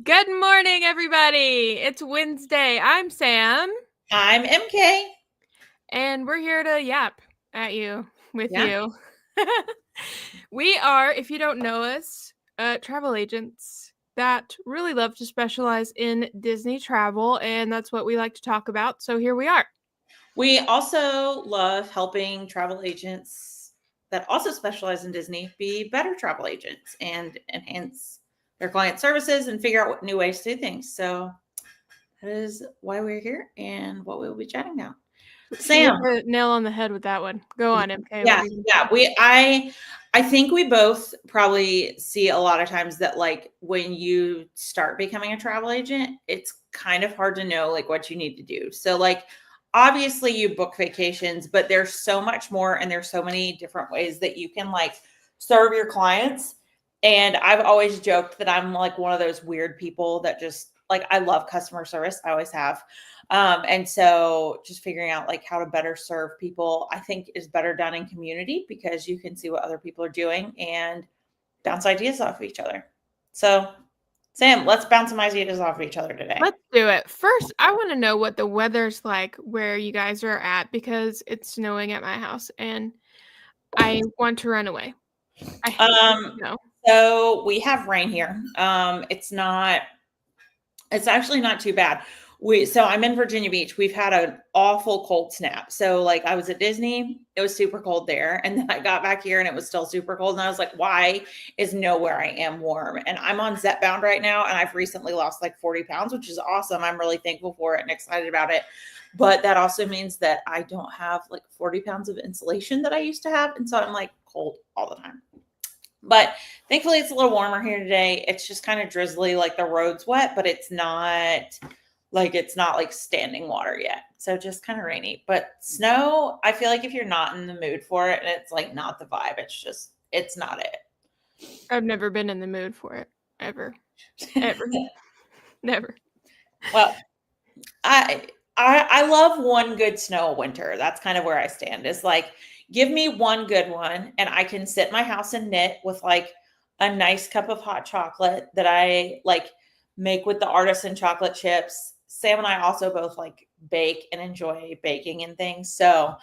Good morning, everybody. It's Wednesday. I'm Sam, I'm MK. and we're here to yap at you with Yeah. you. We are, if you don't know us, travel agents that really love to specialize in Disney travel, and that's what we like to talk about. So here we are. We also love helping travel agents that also specialize in Disney be better travel agents and enhance their client services and figure out what new ways to do things. So that is why we're here and what we'll be chatting about. She hit Sam. the nail on the head with that one. Go on, MK. What Yeah, were you yeah. going to I think we both probably see a lot of times that like when you start becoming a travel agent, it's kind of hard to know like what you need to do. So like obviously you book vacations, but there's so much more and there's so many different ways that you can like serve your clients. And I've always joked that I'm like one of those weird people that just like I love customer service. I always have. And so just figuring out like how to better serve people, I think is better done in community because you can see what other people are doing and bounce ideas off of each other. So, Sam, let's bounce some ideas off of each other today. Let's do it. First, I want to know what the weather's like where you guys are at because it's snowing at my house and I want to run away. I hate the Um, snow. so we have rain here. It's actually not too bad. So I'm in Virginia Beach. We've had an awful cold snap. So like I was at Disney, it was super cold there. And then I got back here and it was still super cold. And I was like, why is nowhere I am warm? And I'm on Zepbound right now. And I've recently lost like 40 pounds, which is awesome. I'm really thankful for it and excited about it. But that also means that I don't have like 40 pounds of insulation that I used to have. And so I'm like cold all the time. But thankfully, it's a little warmer here today. It's just kind of drizzly, like the road's wet, but it's not like standing water yet. So just kind of rainy. But snow, I feel like if you're not in the mood for it and it's like not the vibe, it's not I've never been in the mood for it. Ever. Ever. it. Never. Well, I love one good snow winter. That's kind of where I stand. Is like give me one good one and I can sit in my house and knit with like a nice cup of hot chocolate that I like make with the artisan chocolate chips. Sam and I also both like bake and enjoy baking and things. So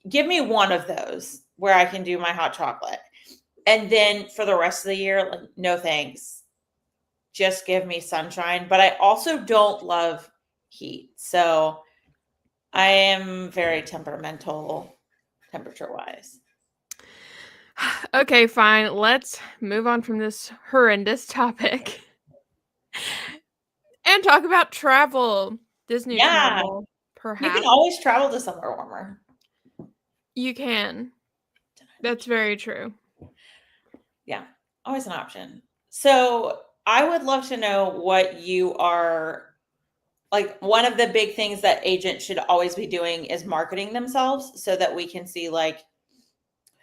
give me one of those where I can do my hot chocolate. And then for the rest of the year, like no thanks, just give me sunshine. But I also don't love heat. So I am very temperamental temperature wise. Okay, fine. Let's move on from this horrendous topic and talk about travel. Disney Yeah, travel, you can perhaps. always travel to somewhere warmer. You can. That's very true. Yeah, always an option. So I would love to know what you are like. One of the big things that agents should always be doing is marketing themselves so that we can see like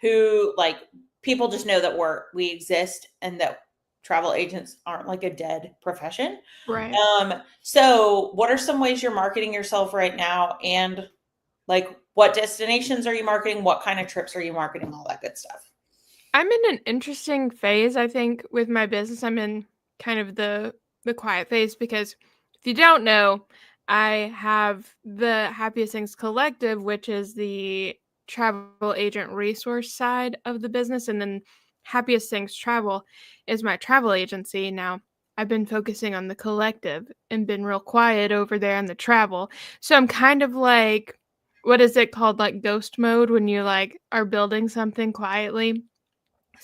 who like people just know that we exist and that travel agents aren't like a dead profession. Right. So what are some ways you're marketing yourself right now? And like what destinations are you marketing? What kind of trips are you marketing? All that good stuff. I'm in an interesting phase, I think, with my business. I'm in kind of the quiet phase because if you don't know, I have the Happiest Things Collective, which is the travel agent resource side of the business, and then Happiest Things Travel is my travel agency. Now, I've been focusing on the collective and been real quiet over there on the travel. So I'm kind of like, what is it called? Like ghost mode when you like are building something quietly.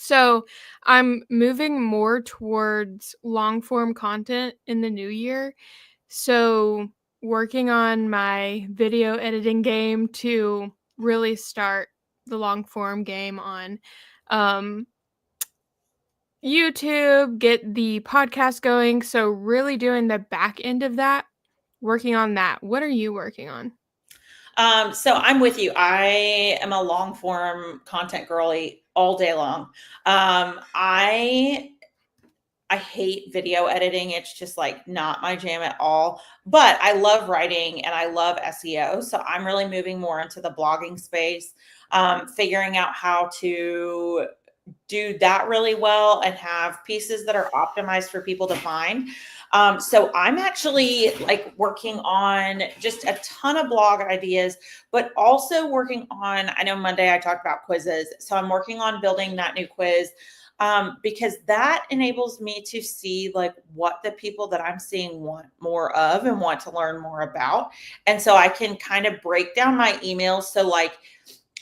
So, I'm moving more towards long form content in the new year. So, working on my video editing game to really start the long form game on um, YouTube, get the podcast going. So, really doing the back end of that, working on that. What are you working on? So I'm with you. I am a long form content girly all day long. I hate video editing. It's just like not my jam at all. But I love writing and I love SEO. So I'm really moving more into the blogging space, figuring out how to do that really well and have pieces that are optimized for people to find. So I'm actually like working on just a ton of blog ideas, but also working on, I know Monday I talked about quizzes. So I'm working on building that new quiz, because that enables me to see like what the people that I'm seeing want more of and want to learn more about. And so I can kind of break down my emails. So like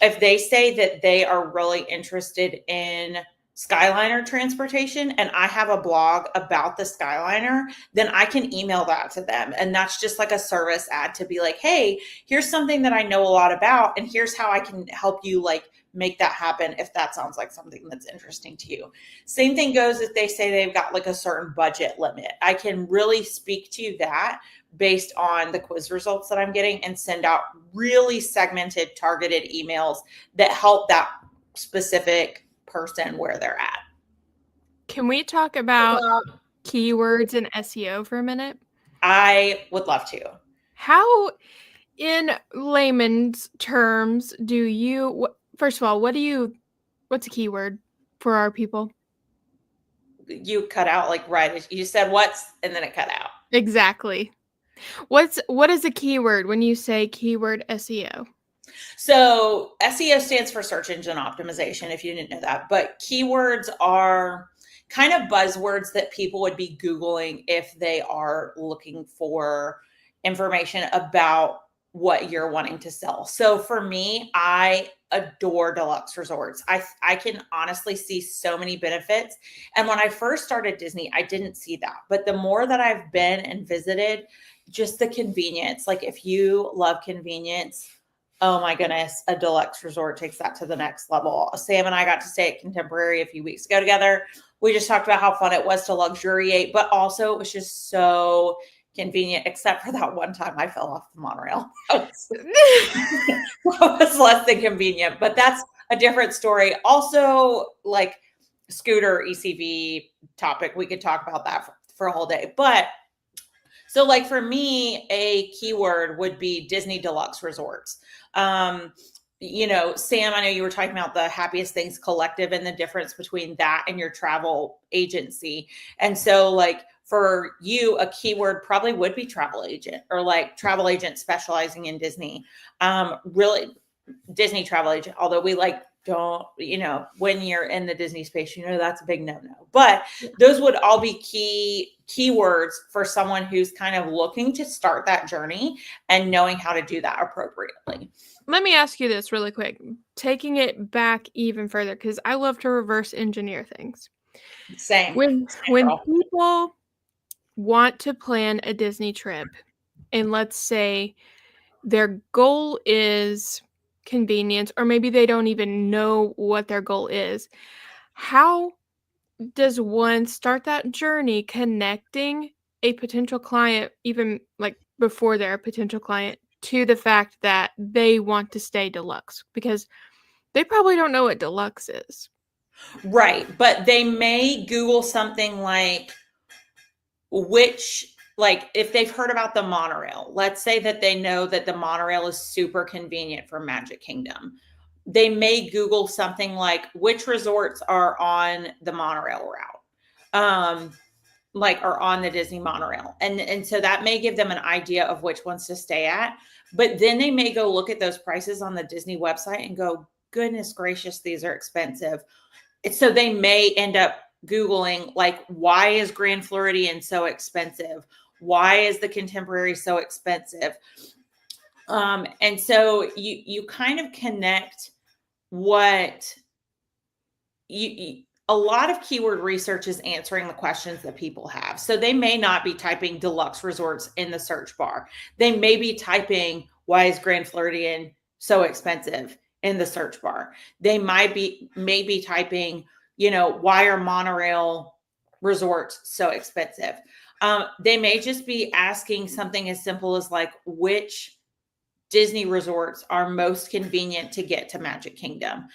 if they say that they are really interested in Skyliner transportation and I have a blog about the Skyliner, then I can email that to them. And that's just like a service ad to be like, hey, here's something that I know a lot about, and here's how I can help you like make that happen if that sounds like something that's interesting to you. Same thing goes if they say they've got like a certain budget limit. I can really speak to that based on the quiz results that I'm getting and send out really segmented, targeted emails that help that specific person where they're at. Can we talk about keywords and SEO for a minute? I would love to. How, in layman's terms, do you, first of all, what's a keyword for our people? You cut out like right. You said what's, and then it cut out. Exactly. What is a keyword when you say keyword SEO? So SEO stands for search engine optimization, if you didn't know that. But keywords are kind of buzzwords that people would be Googling if they are looking for information about what you're wanting to sell. So for me, I adore deluxe resorts. I can honestly see so many benefits. And when I first started Disney, I didn't see that. But the more that I've been and visited, just the convenience. Like if you love convenience, oh my goodness, a deluxe resort takes that to the next level. Sam and I got to stay at Contemporary a few weeks ago together. We just talked about how fun it was to luxuriate, but also it was just so convenient, except for that one time I fell off the monorail. That was less than convenient, but that's a different story. Also, like scooter ECV topic, we could talk about that for a whole day. But so like for me, a keyword would be Disney Deluxe Resorts. You know, Sam, I know you were talking about the Happiest Things Collective and the difference between that and your travel agency. And so like for you, a keyword probably would be travel agent or like travel agent specializing in Disney. Really Disney travel agent, although we like don't, you know, when you're in the Disney space, you know, that's a big no-no. But those would all be keywords for someone who's kind of looking to start that journey and knowing how to do that appropriately. Let me ask you this really quick, taking it back even further, because I love to reverse engineer things. Same. When people want to plan a Disney trip, and let's say their goal is convenience, or maybe they don't even know what their goal is, how does one start that journey connecting a potential client, even like before they're a potential client, to the fact that they want to stay deluxe? Because they probably don't know what deluxe is. Right. But they may Google something like like if they've heard about the monorail, let's say that they know that the monorail is super convenient for Magic Kingdom. They may Google something like which resorts are on the monorail route. Like are on the Disney monorail. And so that may give them an idea of which ones to stay at. But then they may go look at those prices on the Disney website and go, goodness gracious, these are expensive. So they may end up Googling like, why is Grand Floridian so expensive? Why is the Contemporary so expensive? And so you kind of connect what a lot of keyword research is answering the questions that people have. So they may not be typing deluxe resorts in the search bar. They may be typing, why is Grand Floridian so expensive in the search bar? They maybe typing, you know, why are monorail resorts so expensive? They may just be asking something as simple as like, which Disney resorts are most convenient to get to Magic Kingdom?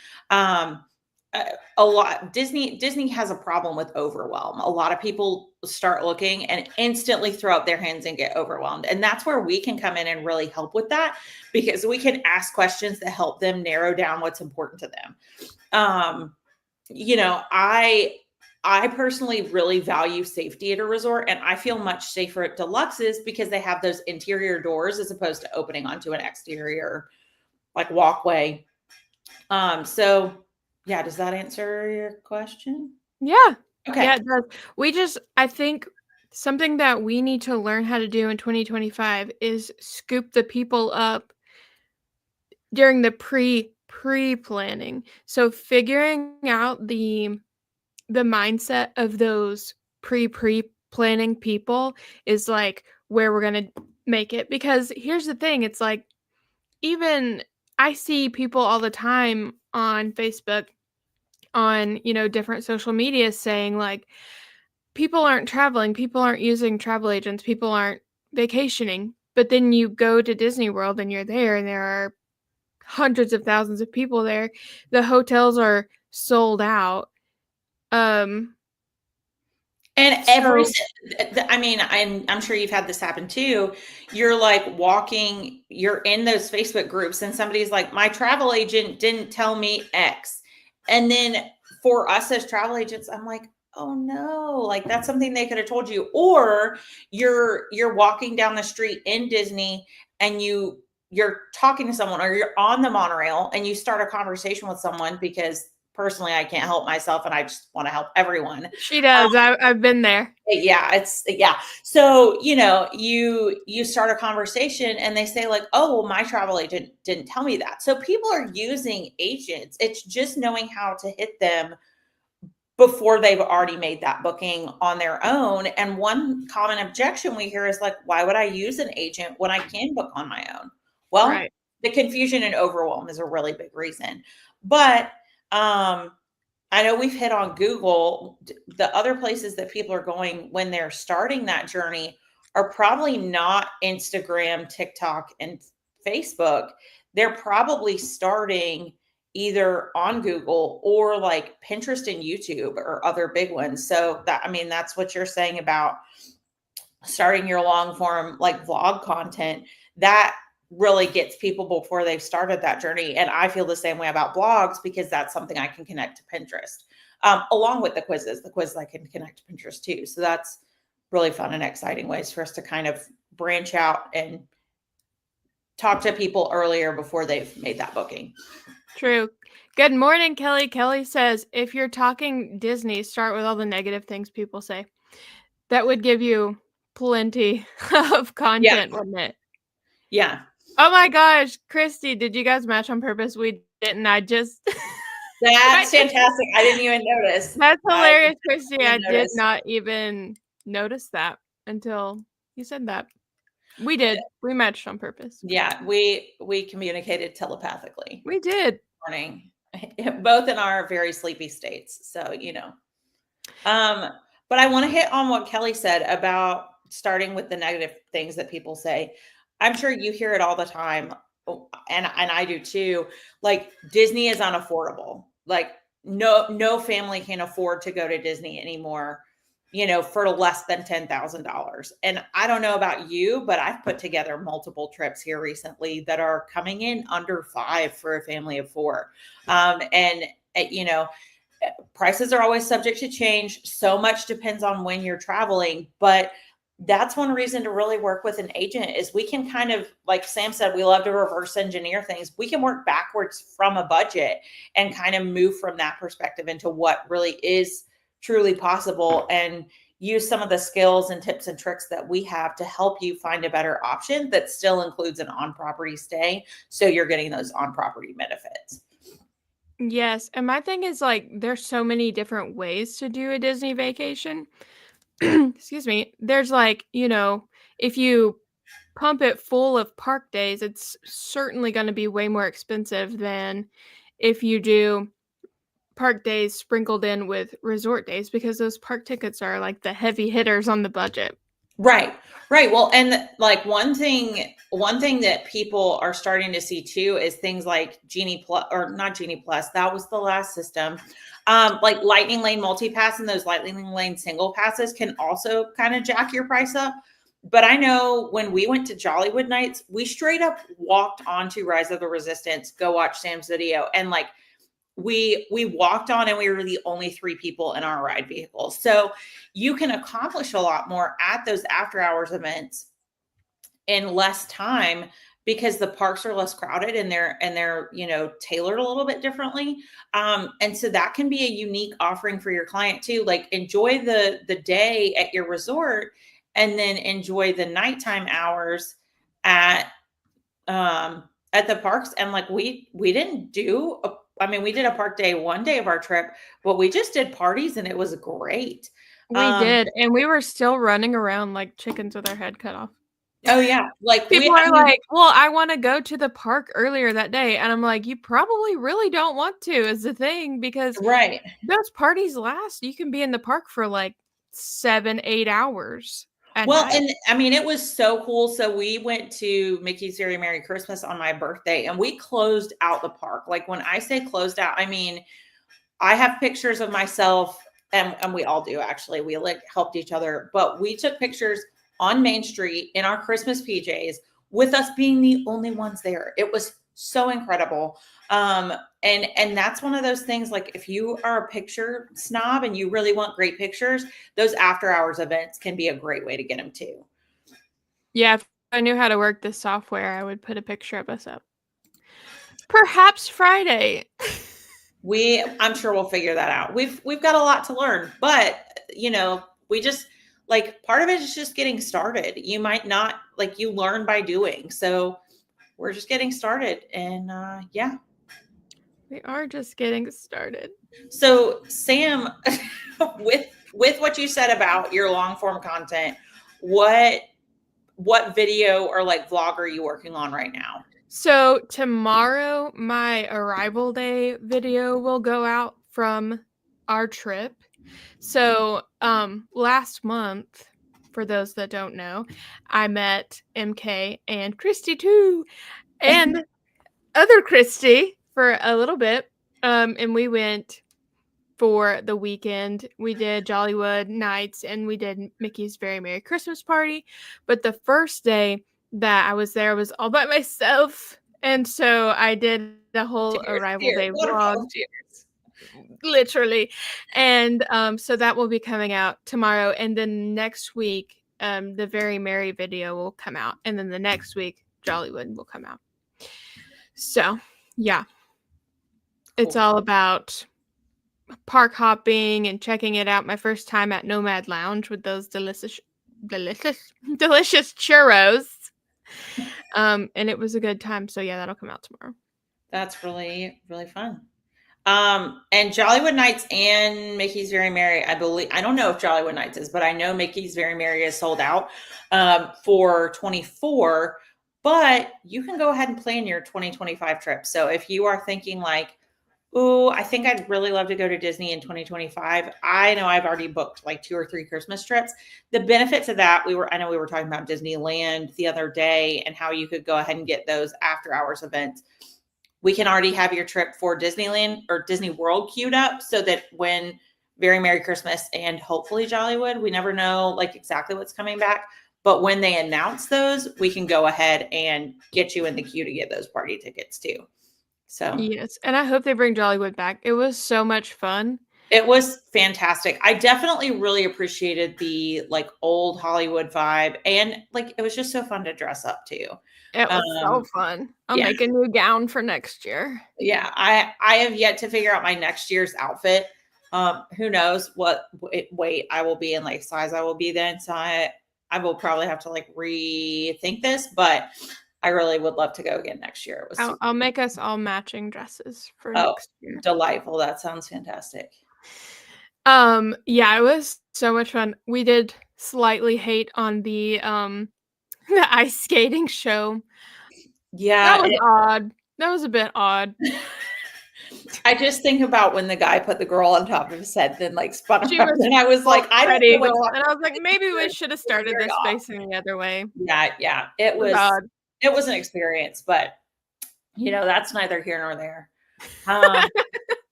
A lot Disney has a problem with overwhelm. A lot of people start looking and instantly throw up their hands and get overwhelmed. And that's where we can come in and really help with that, because we can ask questions that help them narrow down what's important to them. you know, I personally really value safety at a resort, and I feel much safer at deluxes because they have those interior doors as opposed to opening onto an exterior like walkway. So yeah, does that answer your question? Yeah. Okay. Yeah, it does. I think something that we need to learn how to do in 2025 is scoop the people up during the pre-planning. So figuring out the mindset of those pre-planning people is like where we're going to make it, because here's the thing, it's like, even I see people all the time on Facebook, on, different social media saying like people aren't traveling, people aren't using travel agents, people aren't vacationing. But then you go to Disney World and you're there and there are hundreds of thousands of people there. The hotels are sold out. Um And so I mean, I'm sure you've had this happen too. You're like walking, you're in those Facebook groups, and somebody's like, my travel agent didn't tell me X. And then for us as travel agents, I'm like, oh no, like that's something they could have told you. Or you're walking down the street in Disney and you're talking to someone, or you're on the monorail and you start a conversation with someone, because personally I can't help myself and I just want to help everyone. she does. I've been there. Yeah, so you start a conversation and they say like, oh well, my travel agent didn't tell me that. So people are using agents. It's just knowing how to hit them before they've already made that booking on their own. And one common objection we hear is like, why would I use an agent when I can book on my own? Well, Right. the confusion and overwhelm is a really big reason. But I know we've hit on Google. The other places that people are going when they're starting that journey are probably not Instagram, TikTok, and Facebook. They're probably starting either on Google or like Pinterest and YouTube or other big ones. So that, I mean, that's what you're saying about starting your long form like vlog content. That really gets people before they've started that journey. And I feel the same way about blogs, because that's something I can connect to Pinterest, along with the quizzes. The quizzes I can connect to Pinterest too. So that's really fun and exciting ways for us to kind of branch out and talk to people earlier before they've made that booking. True. Good morning, Kelly. Kelly says, if you're talking Disney, start with all the negative things people say. That would give you plenty of Yeah. content, wouldn't it? Yeah. Oh my gosh, Christy, did you guys match on purpose? We didn't. That's fantastic. I didn't even notice. That's hilarious, Christy. I did notice. not even notice that until you said that. We did. We matched on purpose. Yeah, we communicated telepathically. We did. Morning, both in our very sleepy states. So, but I want to hit on what Kelly said about starting with the negative things that people say. I'm sure you hear it all the time, and I do too. Like, Disney is unaffordable. Like, no family can afford to go to Disney anymore, for less than $10,000. And I don't know about you, but I've put together multiple trips here recently that are coming in under 5 for a family of 4. And prices are always subject to change. So much depends on when you're traveling, but that's one reason to really work with an agent is we can kind of, like Sam said, we love to reverse engineer things. We can work backwards from a budget and kind of move from that perspective into what really is truly possible, and use some of the skills and tips and tricks that we have to help you find a better option that still includes an on-property stay, so you're getting those on-property benefits. Yes. And my thing is like, there's so many different ways to do a Disney vacation. Excuse me. There's like, if you pump it full of park days, it's certainly going to be way more expensive than if you do park days sprinkled in with resort days, because those park tickets are like the heavy hitters on the budget. Right. Well, and like one thing that people are starting to see too is things like Genie Plus, or not Genie Plus. That was the last system. Like Lightning Lane multi-pass and those Lightning Lane single passes can also kind of jack your price up. But I know when we went to Jollywood Nights, we straight up walked onto Rise of the Resistance, go watch Sam's video, and like we walked on, and we were the only 3 people in our ride vehicle. So you can accomplish a lot more at those after hours events in less time because the parks are less crowded, and they're tailored a little bit differently. And so that can be a unique offering for your client too. Like, enjoy the day at your resort, and then enjoy the nighttime hours at the parks. And like, we didn't do we did a park day one day of our trip, but we just did parties, and it was great. We did, and we were still running around like chickens with our head cut off. Oh yeah, like People are like, "Well, I want to go to the park earlier that day," and I'm like, "You probably really don't want to," is the thing, because right. those parties last. You can be in the park for like 7-8 hours at Well, night. and I mean, it was so cool. So we went to Mickey's Very Merry Christmas on my birthday, and we closed out the park. Like, when I say closed out, I mean, I have pictures of myself, and we all do actually. We like helped each other, but we took pictures on Main Street in our Christmas PJs with us being the only ones there. It was so incredible. And that's one of those things, like, if you are a picture snob and you really want great pictures, those after hours events can be a great way to get them too. Yeah, if I knew how to work this software, I would put a picture of us up. Perhaps Friday. I'm sure we'll figure that out. We've got a lot to learn, but we just, like, part of it is just getting started. You might not, like, you learn by doing. So we're just getting started, and yeah. We are just getting started. So Sam, with what you said about your long form content, what video or like vlog are you working on right now? So tomorrow, my arrival day video will go out from our trip. So last month, for those that don't know, I met MK and Christy too, and other Christy for a little bit. And we went for the weekend. We did Jollywood Nights, and we did Mickey's Very Merry Christmas Party. But the first day that I was there, I was all by myself. And so I did the whole arrival day vlog. Literally. And so that will be coming out tomorrow. And then next week, the Very Merry video will come out. And then the next week, Jollywood will come out. So, yeah. Cool. It's all about park hopping and checking it out. My first time at Nomad Lounge with those delicious churros. And it was a good time. So yeah, that'll come out tomorrow. That's really, really fun. And Jollywood Nights and Mickey's Very Merry, I believe, I don't know if Jollywood Nights is, but I know Mickey's Very Merry is sold out for 24, but you can go ahead and plan your 2025 trip. So if you are thinking like, ooh, I think I'd really love to go to Disney in 2025. I know I've already booked like 2 or 3 Christmas trips. The benefits of that, I know we were talking about Disneyland the other day and how you could go ahead and get those after hours events. We can already have your trip for Disneyland or Disney World queued up so that when Very Merry Christmas and hopefully Jollywood, we never know like exactly what's coming back. But when they announce those, we can go ahead and get you in the queue to get those party tickets too. So yes, and I hope they bring Jollywood back. It was so much fun. It was fantastic. I definitely really appreciated the like old Hollywood vibe, and like it was just so fun to dress up too. It was so fun. I'll make a new gown for next year. Yeah, I have yet to figure out my next year's outfit. Who knows what weight I will be in, like size I will be then. So I will probably have to like rethink this, but I really would love to go again next year. It was I'll make us all matching dresses for next year. Delightful. That sounds fantastic. Yeah, it was so much fun. We did slightly hate on the ice skating show. Yeah. That was odd. That was a bit odd. I just think about when the guy put the girl on top of his head, then like spun around, and I was like, I don't know. And I was like, maybe we should have started this facing the other way. Yeah. It was odd. It was an experience, but that's neither here nor there.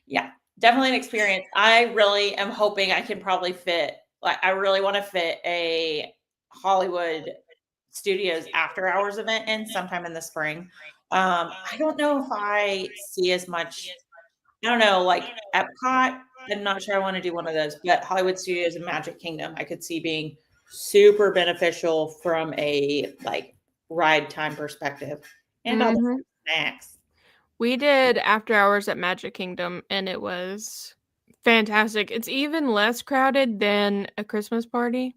Yeah, definitely an experience. I really am hoping I can probably fit, like, I really want to fit a Hollywood Studios after hours event in sometime in the spring. I don't know if I see as much. I don't know, like Epcot. I'm not sure I want to do one of those, but Hollywood Studios and Magic Kingdom, I could see being super beneficial from a like ride time perspective, and all the Mhm. snacks. We did after hours at Magic Kingdom, and it was fantastic. It's even less crowded than a Christmas party,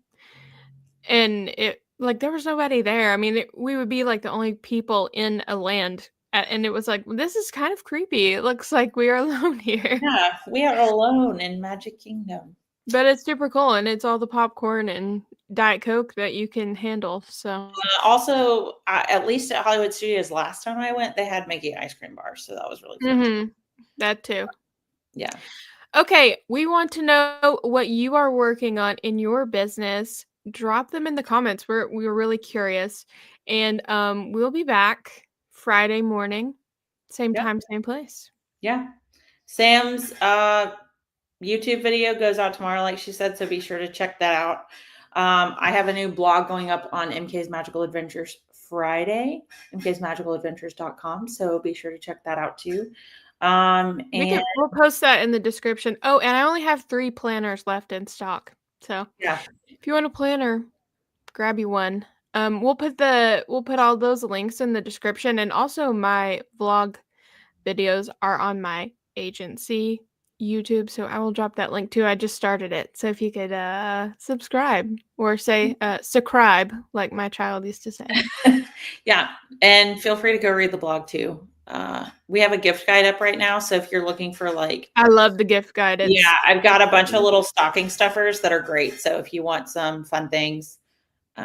and it like, there was nobody there. I mean, we would be, like, the only people in a land, and it was like, "This is kind of creepy. It looks like we are alone here." Yeah, we are alone in Magic Kingdom. But it's super cool, and it's all the popcorn and Diet Coke that you can handle, so Also, at least at Hollywood Studios last time I went, they had Mickey ice cream bars, so that was really fun. Mhm. That too. Yeah. Okay, we want to know what you are working on in your business. Drop them in the comments. We're really curious. And we'll be back Friday morning, same Yep. time, same place. Yeah. Sam's YouTube video goes out tomorrow, like she said, so be sure to check that out. I have a new blog going up on MK's Magical Adventures Friday, mksmagicaladventures.com. So be sure to check that out too. And We'll post that in the description. Oh, and I only have 3 planners left in stock. So yeah, if you want a planner, grab you one. We'll put all those links in the description, and also my vlog videos are on my agency YouTube, so I will drop that link too. I just started it. So if you could subscribe or say subscribe like my child used to say. yeah. And feel free to go read the blog too. We have a gift guide up right now. So if you're looking for like, I love the gift guide. yeah, I've got a bunch of It's little stocking stuffers that are great. So if you want some fun things,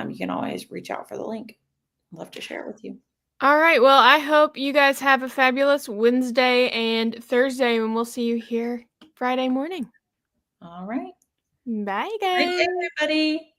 you can always reach out for the link. I'd love to share it with you. all right. Well, I hope you guys have a fabulous Wednesday and Thursday, and we'll see you here Friday morning. All right. Bye, Great day, guys. everybody.